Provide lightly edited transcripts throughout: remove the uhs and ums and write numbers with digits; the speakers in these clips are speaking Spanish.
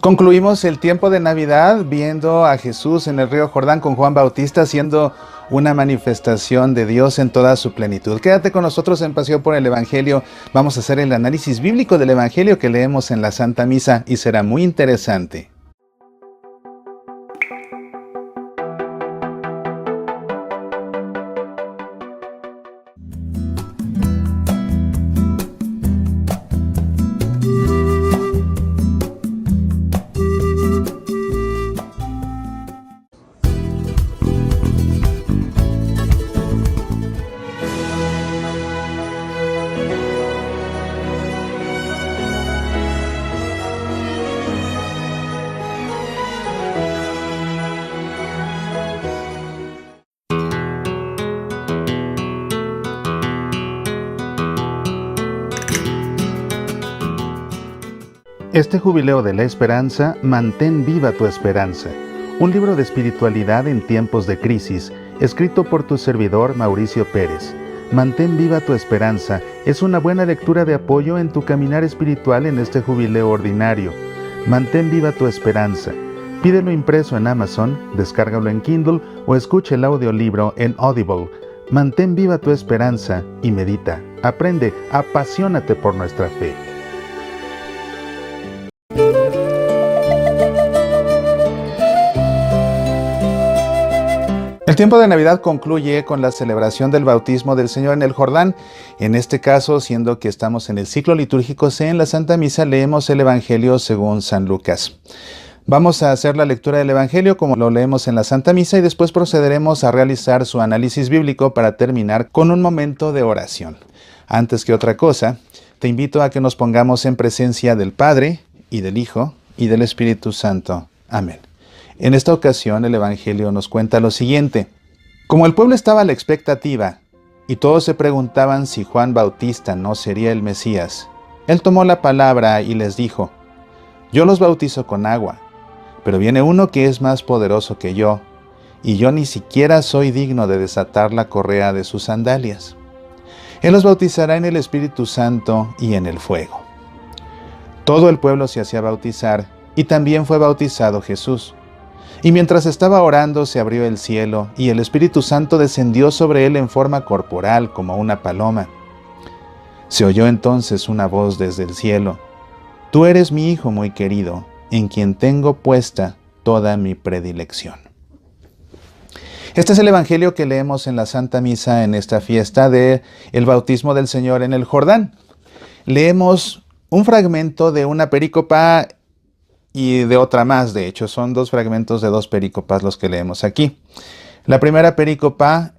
Concluimos el tiempo de Navidad viendo a Jesús en el río Jordán con Juan Bautista haciendo una manifestación de Dios en toda su plenitud. Quédate con nosotros en Paseo por el Evangelio. Vamos a hacer el análisis bíblico del Evangelio que leemos en la Santa Misa y será muy interesante. Este jubileo de la esperanza, mantén viva tu esperanza. Un libro de espiritualidad en tiempos de crisis, escrito por tu servidor Mauricio Pérez. Mantén viva tu esperanza es una buena lectura de apoyo en tu caminar espiritual en este jubileo ordinario. Mantén viva tu esperanza. Pídelo impreso en Amazon, descárgalo en Kindle o escucha el audiolibro en Audible. Mantén viva tu esperanza y medita, aprende, apasionate por nuestra fe. El tiempo de Navidad concluye con la celebración del bautismo del Señor en el Jordán. En este caso, siendo que estamos en el ciclo litúrgico C, en la Santa Misa leemos el Evangelio según San Lucas. Vamos a hacer la lectura del Evangelio como lo leemos en la Santa Misa y después procederemos a realizar su análisis bíblico para terminar con un momento de oración. Antes que otra cosa, te invito a que nos pongamos en presencia del Padre y del Hijo y del Espíritu Santo. Amén. En esta ocasión el Evangelio nos cuenta lo siguiente. Como el pueblo estaba a la expectativa y todos se preguntaban si Juan Bautista no sería el Mesías, él tomó la palabra y les dijo: Yo los bautizo con agua, pero viene uno que es más poderoso que yo, y yo ni siquiera soy digno de desatar la correa de sus sandalias. Él los bautizará en el Espíritu Santo y en el fuego. Todo el pueblo se hacía bautizar y también fue bautizado Jesús. Y mientras estaba orando se abrió el cielo y el Espíritu Santo descendió sobre él en forma corporal como una paloma. Se oyó entonces una voz desde el cielo: Tú eres mi Hijo muy querido, en quien tengo puesta toda mi predilección. Este es el Evangelio que leemos en la Santa Misa en esta fiesta del bautismo del Señor en el Jordán. Leemos un fragmento de una perícopa y de otra más, de hecho, son dos fragmentos de dos perícopas los que leemos aquí. La primera perícopa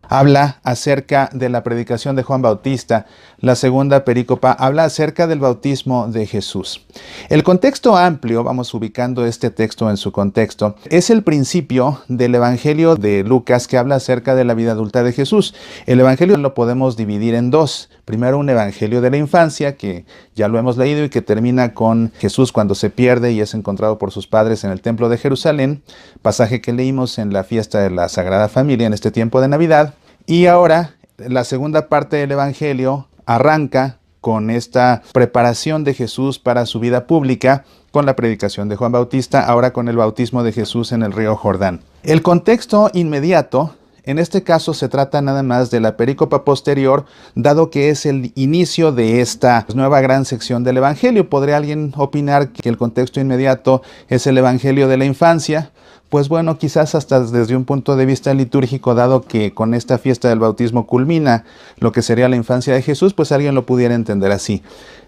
habla acerca de la predicación de Juan Bautista. La segunda perícopa habla acerca del bautismo de Jesús. El contexto amplio, vamos ubicando este texto en su contexto, es el principio del Evangelio de Lucas que habla acerca de la vida adulta de Jesús. El Evangelio lo podemos dividir en dos. Primero, un Evangelio de la infancia, que ya lo hemos leído y que termina con Jesús cuando se pierde y es encontrado por sus padres en el Templo de Jerusalén, pasaje que leímos en la fiesta de la Sagrada Familia en este tiempo de Navidad. Y ahora, la segunda parte del Evangelio arranca con esta preparación de Jesús para su vida pública, con la predicación de Juan Bautista, ahora con el bautismo de Jesús en el río Jordán. El contexto inmediato, en este caso se trata nada más de la perícopa posterior, dado que es el inicio de esta nueva gran sección del Evangelio. ¿Podría alguien opinar que el contexto inmediato es el Evangelio de la infancia? Pues bueno, quizás hasta desde un punto de vista litúrgico, dado que con esta fiesta del bautismo culmina lo que sería la infancia de Jesús, pues alguien lo pudiera entender así.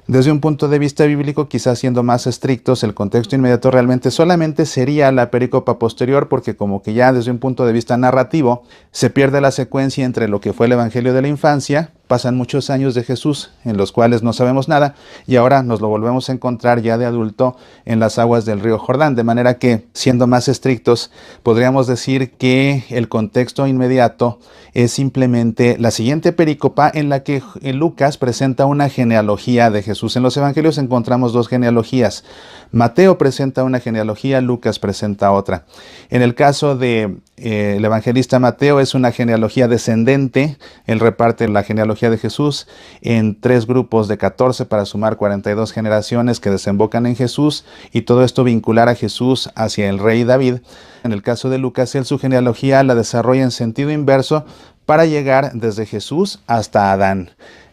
Desde un punto de vista bíblico, quizás siendo más estrictos, el contexto inmediato realmente solamente sería la perícopa posterior, porque como que ya desde un punto de vista narrativo se pierde la secuencia entre lo que fue el Evangelio de la infancia, pasan muchos años de Jesús en los cuales no sabemos nada y ahora nos lo volvemos a encontrar ya de adulto en las aguas del río Jordán, de manera que, siendo más estrictos, podríamos decir que el contexto inmediato es simplemente la siguiente perícopa en la que Lucas presenta una genealogía de Jesús. En los evangelios encontramos dos genealogías. Mateo presenta una genealogía, Lucas presenta otra. En el caso de El evangelista Mateo es una genealogía descendente. Él reparte la genealogía de Jesús en 3 grupos de 14 para sumar 42 generaciones que desembocan en Jesús, y todo esto vincular a Jesús hacia el rey David. En el caso de Lucas, él su genealogía la desarrolla en sentido inverso para llegar desde Jesús hasta Adán,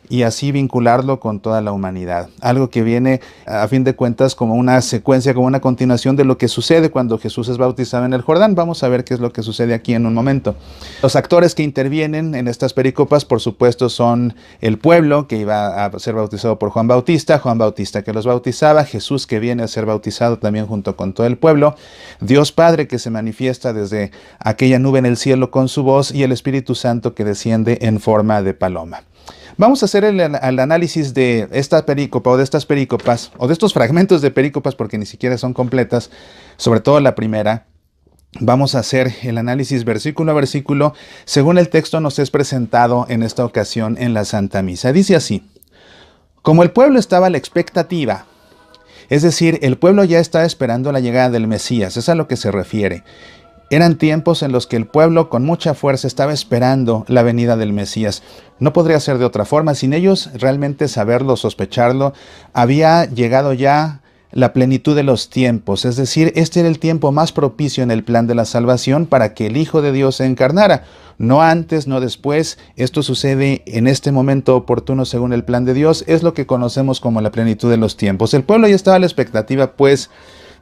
y así vincularlo con toda la humanidad. Algo que viene, a fin de cuentas, como una secuencia, como una continuación de lo que sucede cuando Jesús es bautizado en el Jordán. Vamos a ver qué es lo que sucede aquí en un momento. Los actores que intervienen en estas pericopas, por supuesto, son el pueblo que iba a ser bautizado por Juan Bautista que los bautizaba, Jesús que viene a ser bautizado también junto con todo el pueblo, Dios Padre que se manifiesta desde aquella nube en el cielo con su voz, y el Espíritu Santo que desciende en forma de paloma. Vamos a hacer el análisis de esta pericopa, o de estas pericopas, o de estos fragmentos de pericopas, porque ni siquiera son completas, sobre todo la primera. Vamos a hacer el análisis versículo a versículo, según el texto nos es presentado en esta ocasión en la Santa Misa. Dice así: como el pueblo estaba a la expectativa, es decir, el pueblo ya está esperando la llegada del Mesías, es a lo que se refiere. Eran tiempos en los que el pueblo con mucha fuerza estaba esperando la venida del Mesías. No podría ser de otra forma. Sin ellos realmente saberlo, sospecharlo, había llegado ya la plenitud de los tiempos. Es decir, este era el tiempo más propicio en el plan de la salvación para que el Hijo de Dios se encarnara. No antes, no después. Esto sucede en este momento oportuno según el plan de Dios. Es lo que conocemos como la plenitud de los tiempos. El pueblo ya estaba a la expectativa, pues,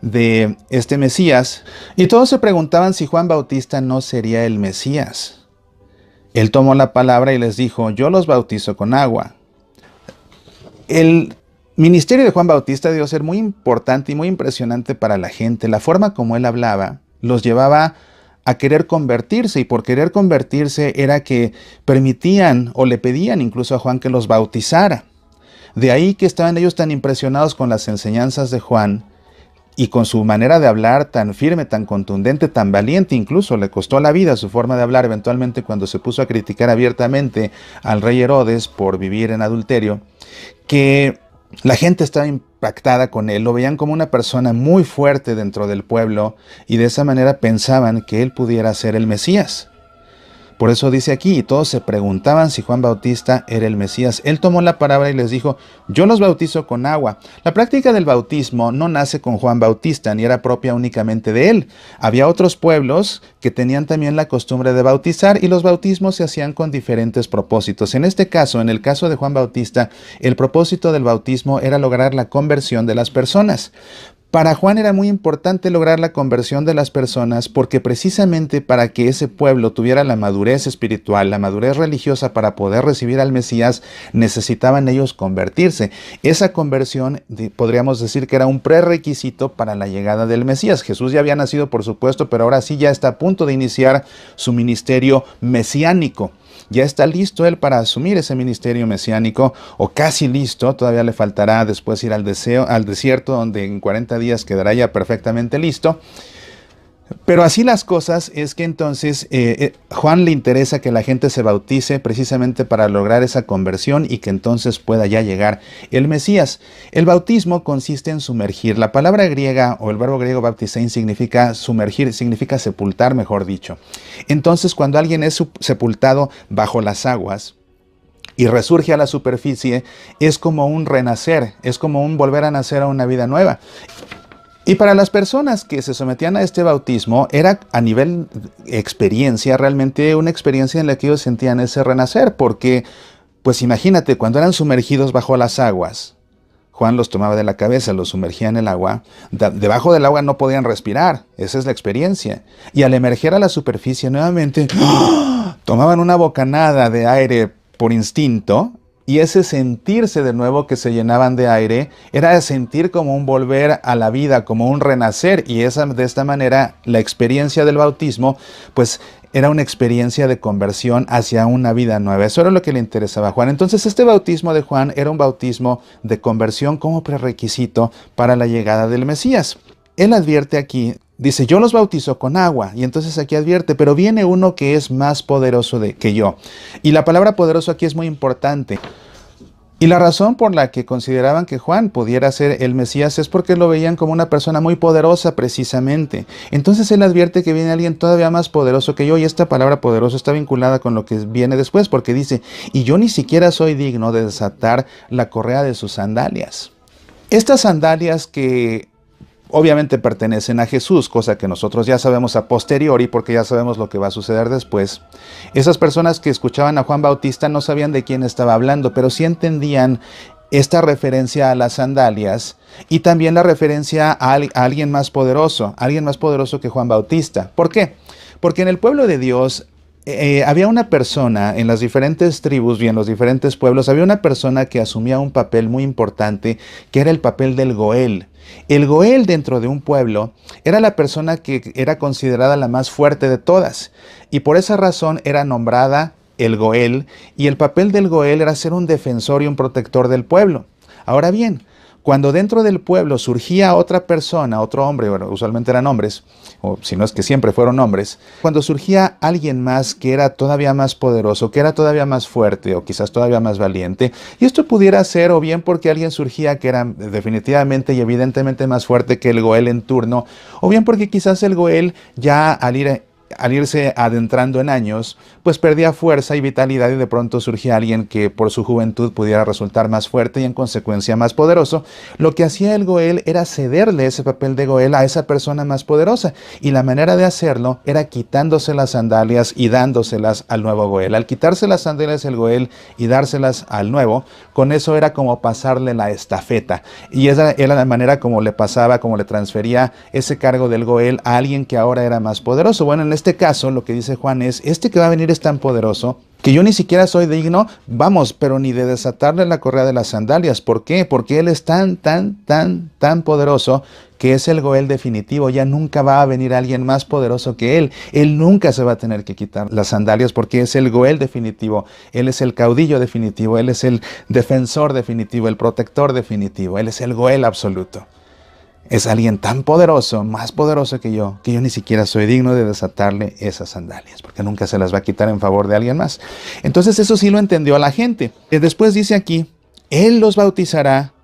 de este Mesías, y todos se preguntaban si Juan Bautista no sería el Mesías. Él tomó la palabra y les dijo: yo los bautizo con agua. El ministerio de Juan Bautista debió ser muy importante y muy impresionante para la gente. La forma como él hablaba los llevaba a querer convertirse, y por querer convertirse era que permitían o le pedían incluso a Juan que los bautizara. De ahí que estaban ellos tan impresionados con las enseñanzas de Juan, y con su manera de hablar tan firme, tan contundente, tan valiente. Incluso le costó la vida su forma de hablar eventualmente cuando se puso a criticar abiertamente al rey Herodes por vivir en adulterio, que la gente estaba impactada con él, lo veían como una persona muy fuerte dentro del pueblo, y de esa manera pensaban que él pudiera ser el Mesías. Por eso dice aquí: y todos se preguntaban si Juan Bautista era el Mesías. Él tomó la palabra y les dijo: yo los bautizo con agua. La práctica del bautismo no nace con Juan Bautista, ni era propia únicamente de él. Había otros pueblos que tenían también la costumbre de bautizar, y los bautismos se hacían con diferentes propósitos. En este caso, en el caso de Juan Bautista, el propósito del bautismo era lograr la conversión de las personas. Para Juan era muy importante lograr la conversión de las personas, porque precisamente para que ese pueblo tuviera la madurez espiritual, la madurez religiosa para poder recibir al Mesías, necesitaban ellos convertirse. Esa conversión podríamos decir que era un prerequisito para la llegada del Mesías. Jesús ya había nacido, por supuesto, pero ahora sí ya está a punto de iniciar su ministerio mesiánico. Ya está listo él para asumir ese ministerio mesiánico, o casi listo. Todavía le faltará después ir al desierto, donde en 40 días quedará ya perfectamente listo. Pero así las cosas, es que entonces Juan le interesa que la gente se bautice precisamente para lograr esa conversión, y que entonces pueda ya llegar el Mesías. El bautismo consiste en sumergir. La palabra griega, o el verbo griego baptisein, significa sumergir, significa sepultar, mejor dicho. Entonces, cuando alguien es sepultado bajo las aguas y resurge a la superficie, es como un renacer, es como un volver a nacer a una vida nueva. Y para las personas que se sometían a este bautismo, era a nivel experiencia, realmente una experiencia en la que ellos sentían ese renacer, porque, pues imagínate, cuando eran sumergidos bajo las aguas, Juan los tomaba de la cabeza, los sumergía en el agua, debajo del agua no podían respirar, esa es la experiencia. Y al emerger a la superficie nuevamente, tomaban una bocanada de aire por instinto, y ese sentirse de nuevo que se llenaban de aire era sentir como un volver a la vida, como un renacer, y de esta manera la experiencia del bautismo pues era una experiencia de conversión hacia una vida nueva. Eso era lo que le interesaba a Juan. Entonces este bautismo de Juan era un bautismo de conversión como prerequisito para la llegada del Mesías. Él advierte aquí, dice: yo los bautizo con agua, y entonces aquí advierte: pero viene uno que es más poderoso que yo. Y la palabra poderoso aquí es muy importante. Y la razón por la que consideraban que Juan pudiera ser el Mesías es porque lo veían como una persona muy poderosa precisamente. Entonces él advierte que viene alguien todavía más poderoso que yo, y esta palabra poderoso está vinculada con lo que viene después, porque dice, y yo ni siquiera soy digno de desatar la correa de sus sandalias. Estas sandalias que obviamente pertenecen a Jesús, cosa que nosotros ya sabemos a posteriori porque ya sabemos lo que va a suceder después. Esas personas que escuchaban a Juan Bautista no sabían de quién estaba hablando, pero sí entendían esta referencia a las sandalias y también la referencia a alguien más poderoso que Juan Bautista. ¿Por qué? Porque en el pueblo de Dios había una persona, en las diferentes tribus y en los diferentes pueblos, había una persona que asumía un papel muy importante, que era el papel del Goel. El Goel dentro de un pueblo era la persona que era considerada la más fuerte de todas, y por esa razón era nombrada el Goel, y el papel del Goel era ser un defensor y un protector del pueblo. Ahora bien, cuando dentro del pueblo surgía otra persona, otro hombre, bueno, usualmente eran hombres, o si no es que siempre fueron hombres, cuando surgía alguien más que era todavía más poderoso, que era todavía más fuerte o quizás todavía más valiente, y esto pudiera ser o bien porque alguien surgía que era definitivamente y evidentemente más fuerte que el Goel en turno, o bien porque quizás el Goel ya al irse adentrando en años, pues perdía fuerza y vitalidad, y de pronto surgía alguien que por su juventud pudiera resultar más fuerte y en consecuencia más poderoso. Lo que hacía el Goel era cederle ese papel de Goel a esa persona más poderosa, y la manera de hacerlo era quitándose las sandalias y dándoselas al nuevo Goel. Al quitarse las sandalias el Goel y dárselas al nuevo, con eso era como pasarle la estafeta, y esa era la manera como le pasaba, como le transfería ese cargo del Goel a alguien que ahora era más poderoso. Bueno, en este caso lo que dice Juan es, este que va a venir es tan poderoso que yo ni siquiera soy digno, vamos, pero ni de desatarle la correa de las sandalias. ¿Por qué? Porque él es tan poderoso que es el Goel definitivo. Ya nunca va a venir alguien más poderoso que él. Él nunca se va a tener que quitar las sandalias porque es el Goel definitivo. Él es el caudillo definitivo. Él es el defensor definitivo, el protector definitivo. Él es el Goel absoluto. Es alguien tan poderoso, más poderoso que yo ni siquiera soy digno de desatarle esas sandalias, porque nunca se las va a quitar en favor de alguien más. Entonces eso sí lo entendió la gente. Después dice aquí, Él los bautizará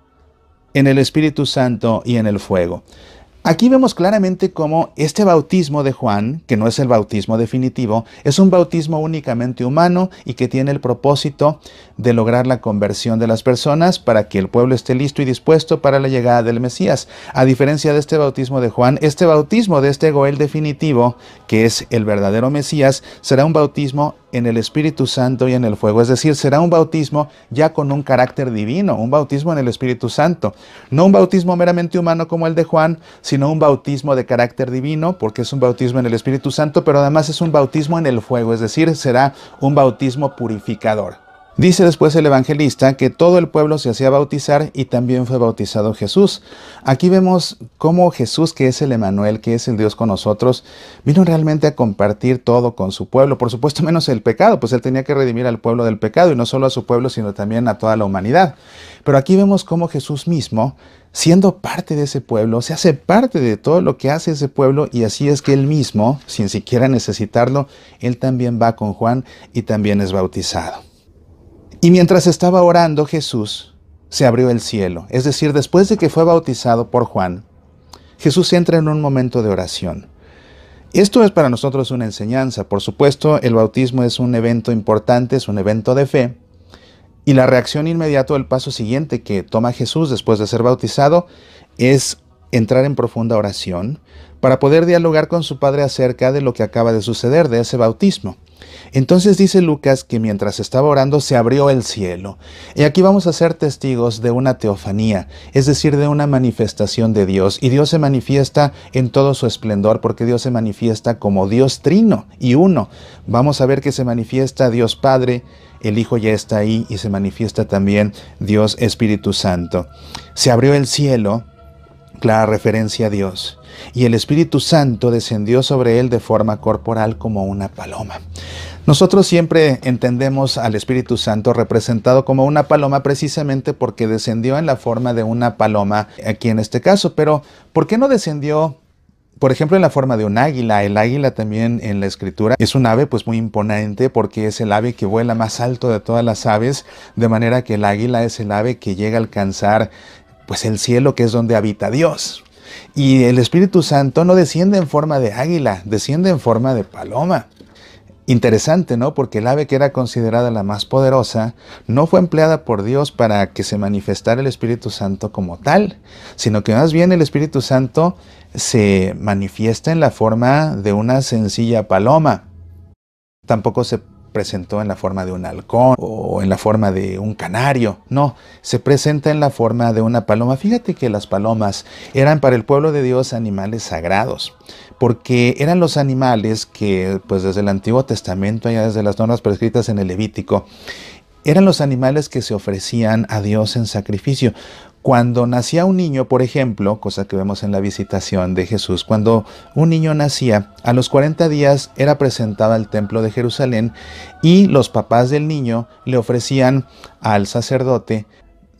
en el Espíritu Santo y en el fuego. Aquí vemos claramente cómo este bautismo de Juan, que no es el bautismo definitivo, es un bautismo únicamente humano y que tiene el propósito de lograr la conversión de las personas para que el pueblo esté listo y dispuesto para la llegada del Mesías. A diferencia de este bautismo de Juan, este bautismo de este Goel definitivo, que es el verdadero Mesías, será un bautismo en el Espíritu Santo y en el fuego. Es decir, será un bautismo ya con un carácter divino, un bautismo en el Espíritu Santo. No un bautismo meramente humano como el de Juan, sino un bautismo de carácter divino, porque es un bautismo en el Espíritu Santo, pero además es un bautismo en el fuego, es decir, será un bautismo purificador. Dice después el evangelista que todo el pueblo se hacía bautizar y también fue bautizado Jesús. Aquí vemos cómo Jesús, que es el Emanuel, que es el Dios con nosotros, vino realmente a compartir todo con su pueblo. Por supuesto, menos el pecado, pues él tenía que redimir al pueblo del pecado, y no solo a su pueblo, sino también a toda la humanidad. Pero aquí vemos cómo Jesús mismo, siendo parte de ese pueblo, se hace parte de todo lo que hace ese pueblo, y así es que él mismo, sin siquiera necesitarlo, él también va con Juan y también es bautizado. Y mientras estaba orando Jesús, se abrió el cielo. Es decir, después de que fue bautizado por Juan, Jesús entra en un momento de oración. Esto es para nosotros una enseñanza. Por supuesto, el bautismo es un evento importante, es un evento de fe. Y la reacción inmediata, el paso siguiente que toma Jesús después de ser bautizado, es entrar en profunda oración para poder dialogar con su Padre acerca de lo que acaba de suceder, de ese bautismo. Entonces dice Lucas que mientras estaba orando se abrió el cielo. Y aquí vamos a ser testigos de una teofanía, es decir, de una manifestación de Dios. Y Dios se manifiesta en todo su esplendor, porque Dios se manifiesta como Dios trino y uno. Vamos a ver que se manifiesta Dios Padre, el Hijo ya está ahí, y se manifiesta también Dios Espíritu Santo. Se abrió el cielo, clara referencia a Dios. Y el Espíritu Santo descendió sobre él de forma corporal como una paloma. Nosotros siempre entendemos al Espíritu Santo representado como una paloma precisamente porque descendió en la forma de una paloma aquí en este caso. Pero ¿por qué no descendió Por ejemplo, en la forma de un águila. El águila también en la escritura es un ave pues muy imponente, porque es el ave que vuela más alto de todas las aves, de manera que el águila es el ave que llega a alcanzar pues el cielo, que es donde habita Dios. Y el Espíritu Santo no desciende en forma de águila, desciende en forma de paloma. Interesante, ¿no? Porque el ave que era considerada la más poderosa no fue empleada por Dios para que se manifestara el Espíritu Santo como tal, sino que más bien el Espíritu Santo se manifiesta en la forma de una sencilla paloma. Tampoco se presentó en la forma de un halcón o en la forma de un canario. No, se presenta en la forma de una paloma. Fíjate que las palomas eran para el pueblo de Dios animales sagrados, porque eran los animales que, pues desde el Antiguo Testamento, ya desde las normas prescritas en el Levítico, eran los animales que se ofrecían a Dios en sacrificio. Cuando nacía un niño, por ejemplo, cosa que vemos en la visitación de Jesús, cuando un niño nacía, a los 40 días era presentado al templo de Jerusalén y los papás del niño le ofrecían al sacerdote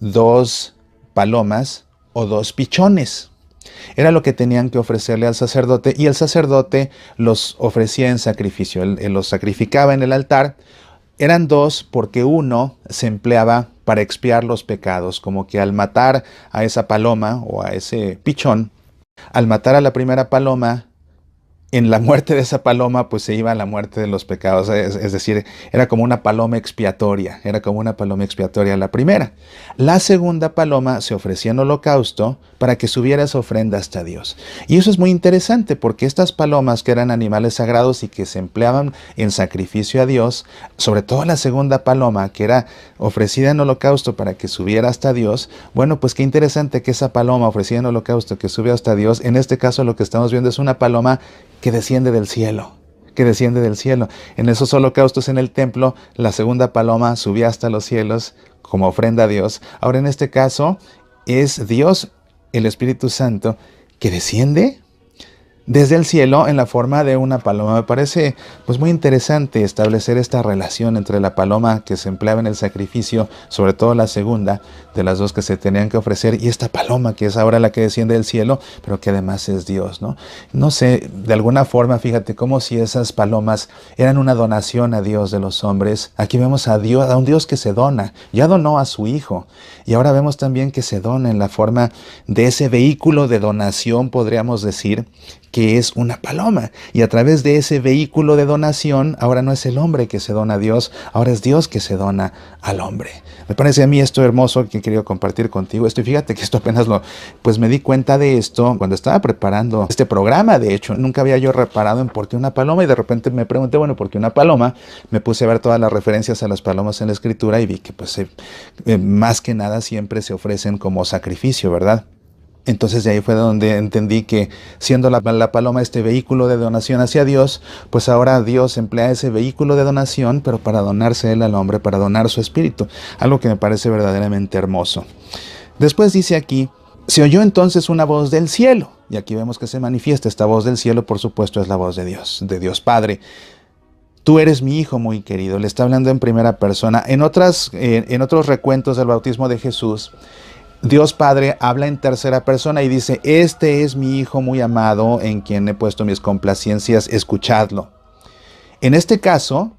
2 palomas o 2 pichones. Era lo que tenían que ofrecerle al sacerdote, y el sacerdote los ofrecía en sacrificio. Él los sacrificaba en el altar. Eran 2 porque uno se empleaba para expiar los pecados, como que al matar a esa paloma o a ese pichón, al matar a la primera paloma, en la muerte de esa paloma pues se iba a la muerte de los pecados, es decir, era como una paloma expiatoria, la primera. La segunda paloma se ofrecía en holocausto para que subiera esa ofrenda hasta Dios. Y eso es muy interesante, porque estas palomas, que eran animales sagrados y que se empleaban en sacrificio a Dios, sobre todo la segunda paloma, que era ofrecida en holocausto para que subiera hasta Dios, bueno, pues qué interesante que esa paloma ofrecida en holocausto que sube hasta Dios, en este caso lo que estamos viendo es una paloma que desciende del cielo, En esos holocaustos en el templo, la segunda paloma subía hasta los cielos como ofrenda a Dios. Ahora en este caso es Dios, el Espíritu Santo, que desciende desde el cielo en la forma de una paloma. Me parece pues muy interesante establecer esta relación entre la paloma que se empleaba en el sacrificio, sobre todo la segunda de las 2 que se tenían que ofrecer, y esta paloma que es ahora la que desciende del cielo, pero que además es Dios, ¿no? No sé, de alguna forma, fíjate, como si esas palomas eran una donación a Dios de los hombres. Aquí vemos a Dios, a un Dios que se dona. Ya donó a su Hijo, y ahora vemos también que se dona en la forma de ese vehículo de donación, podríamos decir, que es una paloma. Y a través de ese vehículo de donación, ahora no es el hombre que se dona a Dios, ahora es Dios que se dona al hombre. Me parece a mí esto hermoso que he querido compartir contigo. Y fíjate que esto apenas pues me di cuenta de esto cuando estaba preparando este programa. De hecho, nunca había yo reparado en por qué una paloma, y de repente me pregunté, bueno, ¿por qué una paloma? Me puse a ver todas las referencias a las palomas en la escritura y vi que pues más que nada siempre se ofrecen como sacrificio, ¿verdad? Entonces de ahí fue donde entendí que, siendo la paloma este vehículo de donación hacia Dios, pues ahora Dios emplea ese vehículo de donación, pero para donarse Él al hombre, para donar su espíritu. Algo que me parece verdaderamente hermoso. Después dice aquí, se oyó entonces una voz del cielo. Y aquí vemos que se manifiesta esta voz del cielo, por supuesto es la voz de Dios Padre. Tú eres mi Hijo muy querido. Le está hablando en primera persona. En otros recuentos del bautismo de Jesús, Dios Padre habla en tercera persona y dice, este es mi Hijo muy amado, en quien he puesto mis complacencias, escuchadlo. En este caso,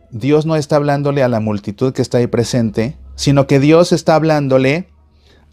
Dios no está hablándole a la multitud que está ahí presente, sino que Dios está hablándole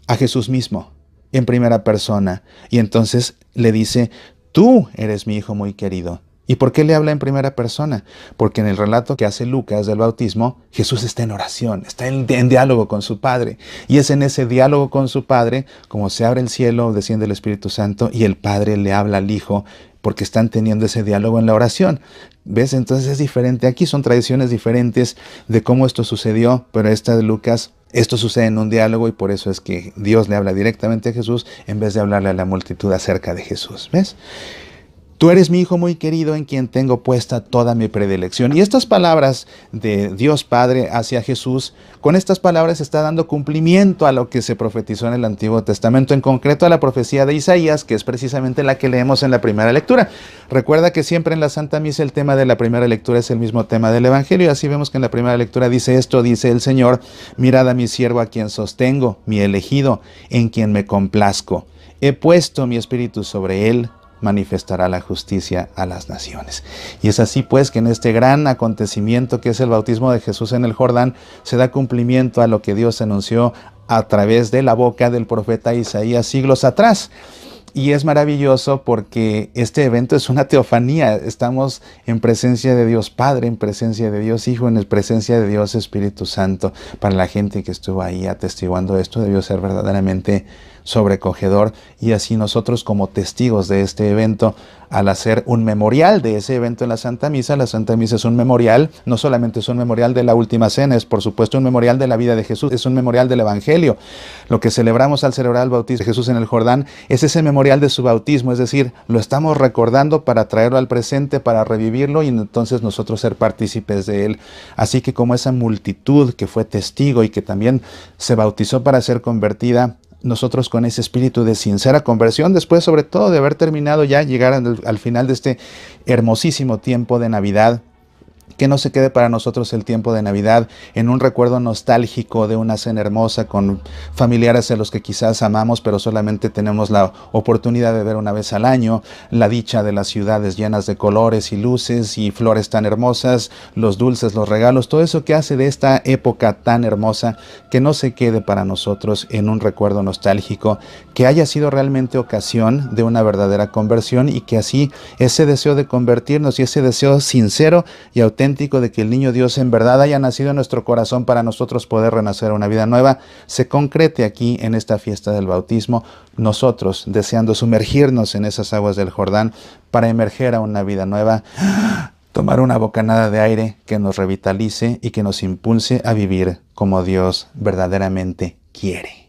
a Jesús mismo, en primera persona. Y entonces le dice, tú eres mi Hijo muy querido. ¿Y por qué le habla en primera persona? Porque en el relato que hace Lucas del bautismo, Jesús está en oración, está en diálogo con su Padre. Y es en ese diálogo con su Padre, como se abre el cielo, desciende el Espíritu Santo y el Padre le habla al Hijo, porque están teniendo ese diálogo en la oración. ¿Ves? Entonces es diferente. Aquí son tradiciones diferentes de cómo esto sucedió, pero esta de Lucas, esto sucede en un diálogo, y por eso es que Dios le habla directamente a Jesús en vez de hablarle a la multitud acerca de Jesús. ¿Ves? Tú eres mi Hijo muy querido, en quien tengo puesta toda mi predilección. Y estas palabras de Dios Padre hacia Jesús, con estas palabras está dando cumplimiento a lo que se profetizó en el Antiguo Testamento, en concreto a la profecía de Isaías, que es precisamente la que leemos en la primera lectura. Recuerda que siempre en la Santa Misa el tema de la primera lectura es el mismo tema del Evangelio. Así vemos que en la primera lectura dice esto, dice el Señor, mirad a mi siervo a quien sostengo, mi elegido, en quien me complazco. He puesto mi espíritu sobre él, manifestará la justicia a las naciones. Y es así pues que en este gran acontecimiento que es el bautismo de Jesús en el Jordán, se da cumplimiento a lo que Dios anunció a través de la boca del profeta Isaías siglos atrás. Y es maravilloso porque este evento es una teofanía. Estamos en presencia de Dios Padre, en presencia de Dios Hijo, en presencia de Dios Espíritu Santo. Para la gente que estuvo ahí atestiguando esto, debió ser verdaderamente sobrecogedor. Y así nosotros, como testigos de este evento, al hacer un memorial de ese evento en la Santa Misa es un memorial, no solamente es un memorial de la Última Cena, es por supuesto un memorial de la vida de Jesús, es un memorial del Evangelio. Lo que celebramos al celebrar el bautismo de Jesús en el Jordán es ese memorial de su bautismo, es decir, lo estamos recordando para traerlo al presente, para revivirlo y entonces nosotros ser partícipes de él. Así que como esa multitud que fue testigo y que también se bautizó para ser convertida, nosotros con ese espíritu de sincera conversión, después sobre todo de haber terminado ya, llegar al final de este hermosísimo tiempo de Navidad, que no se quede para nosotros el tiempo de Navidad en un recuerdo nostálgico de una cena hermosa con familiares a los que quizás amamos, pero solamente tenemos la oportunidad de ver una vez al año, la dicha de las ciudades llenas de colores y luces y flores tan hermosas, los dulces, los regalos, todo eso que hace de esta época tan hermosa, que no se quede para nosotros en un recuerdo nostálgico, que haya sido realmente ocasión de una verdadera conversión y que así ese deseo de convertirnos y ese deseo sincero y auténtico de que el niño Dios en verdad haya nacido en nuestro corazón para nosotros poder renacer a una vida nueva, se concrete aquí en esta fiesta del bautismo, nosotros deseando sumergirnos en esas aguas del Jordán para emerger a una vida nueva, tomar una bocanada de aire que nos revitalice y que nos impulse a vivir como Dios verdaderamente quiere.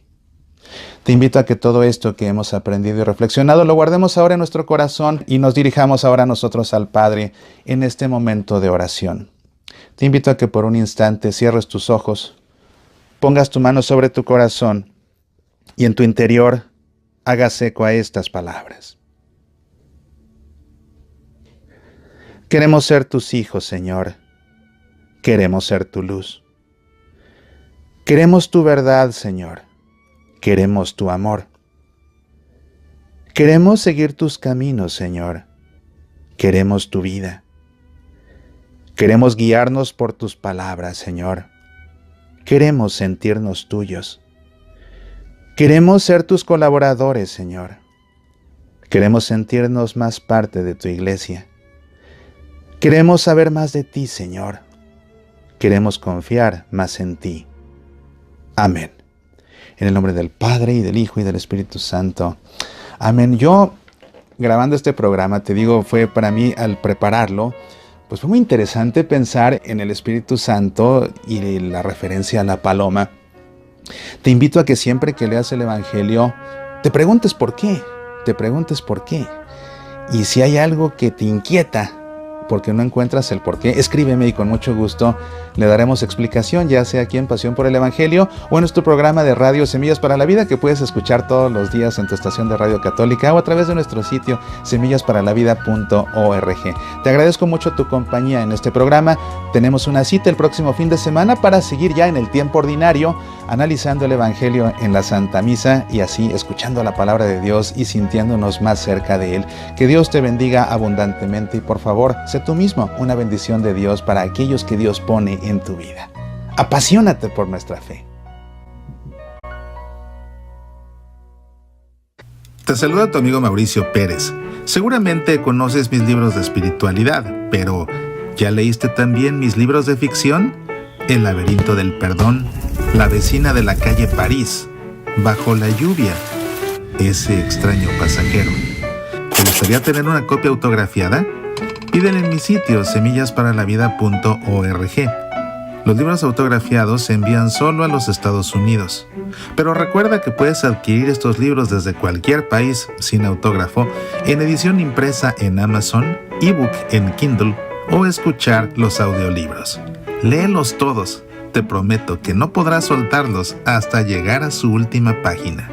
Te invito a que todo esto que hemos aprendido y reflexionado lo guardemos ahora en nuestro corazón y nos dirijamos ahora nosotros al Padre en este momento de oración. Te invito a que por un instante cierres tus ojos, pongas tu mano sobre tu corazón y en tu interior hagas eco a estas palabras. Queremos ser tus hijos, Señor. Queremos ser tu luz. Queremos tu verdad, Señor. Queremos tu amor. Queremos seguir tus caminos, Señor. Queremos tu vida. Queremos guiarnos por tus palabras, Señor. Queremos sentirnos tuyos. Queremos ser tus colaboradores, Señor. Queremos sentirnos más parte de tu iglesia. Queremos saber más de ti, Señor. Queremos confiar más en ti. Amén. En el nombre del Padre, y del Hijo, y del Espíritu Santo. Amén. Yo, grabando este programa, te digo, fue para mí, al prepararlo, pues fue muy interesante pensar en el Espíritu Santo y la referencia a la paloma. Te invito a que siempre que leas el Evangelio, te preguntes por qué. Te preguntes por qué. Y si hay algo que te inquieta, porque no encuentras el por qué, escríbeme y con mucho gusto le daremos explicación, ya sea aquí en Pasión por el Evangelio o en nuestro programa de radio Semillas para la Vida, que puedes escuchar todos los días en tu estación de radio católica o a través de nuestro sitio semillasparalavida.org. Te agradezco mucho tu compañía en este programa. Tenemos una cita el próximo fin de semana para seguir ya en el tiempo ordinario, analizando el Evangelio en la Santa Misa y así escuchando la palabra de Dios y sintiéndonos más cerca de Él. Que Dios te bendiga abundantemente y por favor, sé tú mismo una bendición de Dios para aquellos que Dios pone en tu vida. Apasionate por nuestra fe. Te saluda tu amigo Mauricio Pérez. Seguramente conoces mis libros de espiritualidad, pero ¿ya leíste también mis libros de ficción? El laberinto del perdón, La vecina de la calle París, Bajo la lluvia, Ese extraño pasajero. ¿Te gustaría tener una copia autografiada? Pídela en mi sitio semillasparalavida.org. Los libros autografiados se envían solo a los Estados Unidos. Pero recuerda que puedes adquirir estos libros desde cualquier país sin autógrafo, en edición impresa en Amazon, ebook en Kindle o escuchar los audiolibros. Léelos todos. Te prometo que no podrás soltarlos hasta llegar a su última página.